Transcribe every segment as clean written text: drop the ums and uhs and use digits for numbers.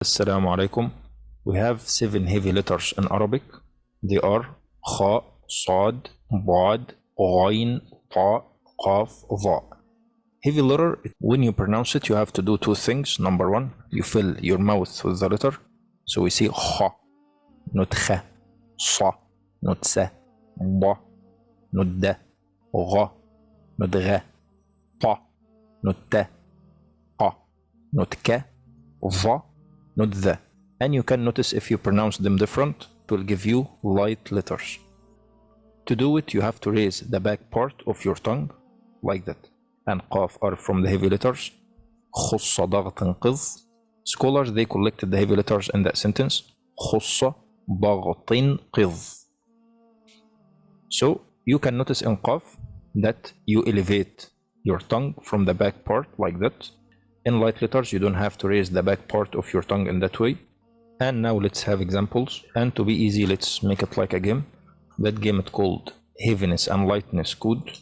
Assalamu alaikum. We have 7 heavy letters in Arabic. They are Kha, Sad, Bad, Ghain, Ta, Qaf, Dha. Heavy letter, when you pronounce it, you have to do 2 things. Number 1, you fill your mouth with the letter. So we say Kha, not Kha, Sa, not Sa, Ba, not Da, Gha, not Gha, Ta, not Ta, Qa, not Ka, Dha, not the. And you can notice if you pronounce them different, it will give you light letters. To do it, you have to raise the back part of your tongue like that. And Qaf are from the heavy letters. Khussa ضغط قذ. Scholars, they collected the heavy letters in that sentence. Khussa ضغط قذ. So you can notice in Qaf that you elevate your tongue from the back part like that. In light letters, you don't have to raise the back part of your tongue in that way. And now let's have examples. And to be easy, let's make it like a game. That game is called Heaviness and Lightness Code.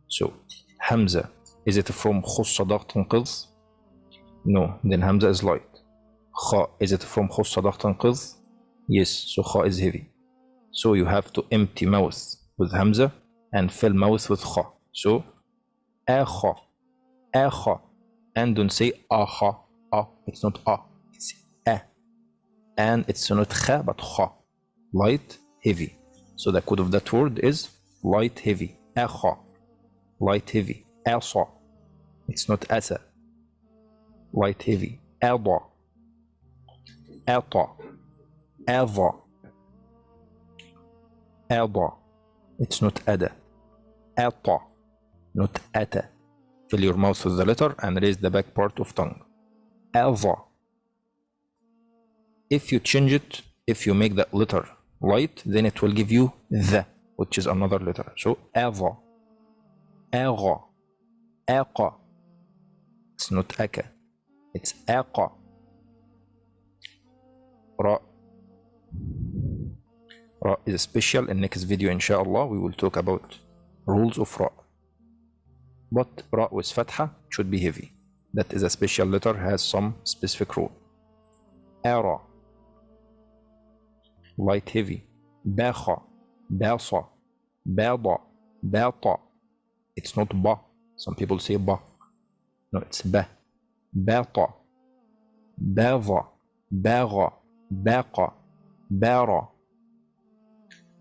So, Hamza, is it from Khussa ضغط قذ? No, then Hamza is light. Kha, is it from Khussa ضغط قذ? Yes, so Kha is heavy. So you have to empty mouth with Hamza and fill mouth with Kha. So, Akha, Akha. And don't say aha, ah, it's not ah, it's a. And it's not kha, but kha. Light, heavy. So the code of that word is light, heavy. Akha. Light, heavy. Asa. It's not asa. Light, heavy. Ada. Ata. Ava. Ada. It's not ada. Ata. Not ata. Fill your mouth with the letter and raise the back part of tongue. Ava. If you change it, if you make that letter light, then it will give you the, which is another letter. So Ava. Agha. Aqa. It's not aka. It's aqa. Ra. Ra is special. In next video, inshallah, we will talk about rules of Ra. But Ra with Fatha should be heavy. That is a special letter, has some specific rule. Ara. Light, heavy. Bakha. Basa. Bada. Bata. It's not Ba. Some people say Ba. No, it's Ba. Bata. Bava. Baga. Baqa. Bara.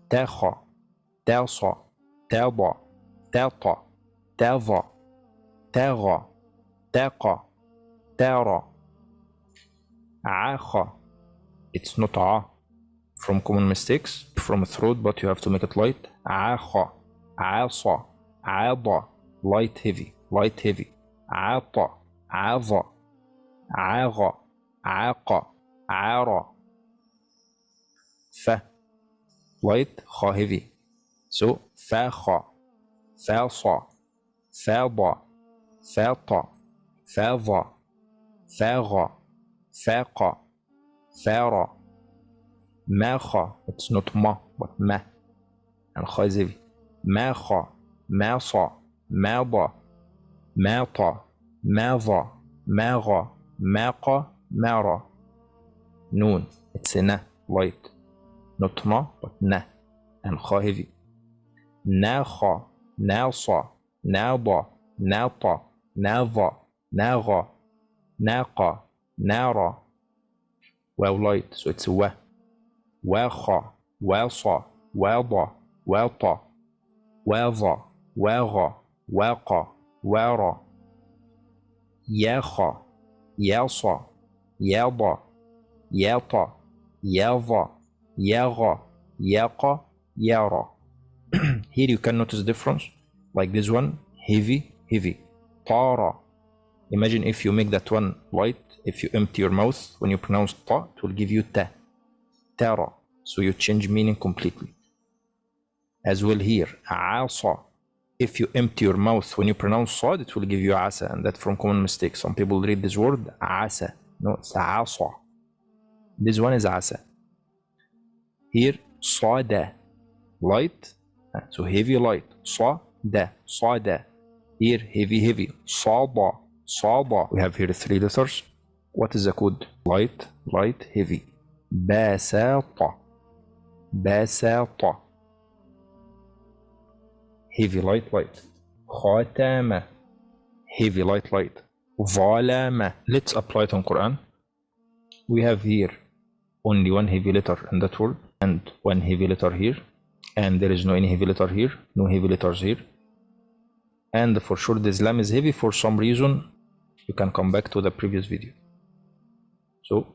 Takha. Tasa. Taba. Tata. Tava, Taga, Taqa, Tara, Akha. It's not A. From common mistakes, from throat, but you have to make it light. Akha, Asa, Ada, light, heavy, light, heavy. Ata, Ava, Aga, Aqa, Ara. Fa, light, Kha, heavy. So, Fakha, Fasa. Fada, Fata, Fadha, Fagha, Faqa, Fara. Makha, it's not Ma, but Ma. And Kha is heavy. Makha, Masa, Mada, Mata, Madha, Magha, Maqa, Mara. Noon, it's a Na, light. Not Ma, but Na. And Kha heavy. Nakha, Nasa. Naba, Nata, Nava, Naga, Naqa, Nara. Wow, light, so it's Wa. Wacha, Wasa, Wada, Wata, Wava, Waga, Waqa, Wara. Yacha, Yasa, Yada, Yata, Yava, Yaga, Yaqa, Yara. Here you can notice the difference. Like this one, heavy, heavy. Tara. Imagine if you make that one light, if you empty your mouth, when you pronounce ta, it will give you ta. Tara. So you change meaning completely. As well here, asa. If you empty your mouth, when you pronounce sad, it will give you asa, and that's from common mistake. Some people read this word asa. No, it's asa. This one is asa. Here, sada. Light. So heavy, light. Sa. Da, Sada. Here, heavy, heavy. Sada, Sada. We have here 3 letters. what is the code? Light, heavy. بساطة heavy, light. ختم heavy, light. ظلم. Let's apply it on Quran. We have here only one heavy letter in that word and one heavy letter here, and there is no any heavy letter here, no heavy letters here, and for sure this lam is heavy for some reason. You can come back to the previous video. So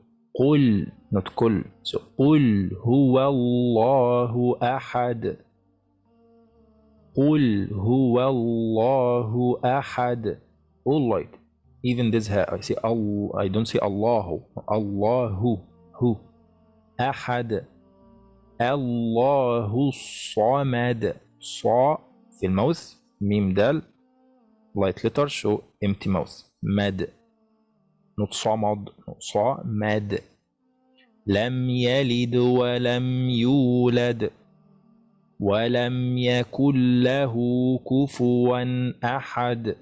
قل, not كل. So قل هو الله أحد. قل هو الله أحد. All light. Even this I say I don't say Allahu. Allahu. Who? أحد. الله الصمد. صا في المouth. ميم دال. Light letter, so empty mouth. مد. Not صمد. صمد. لم يلد ولم يولد ولم يكن له كفوا أحد.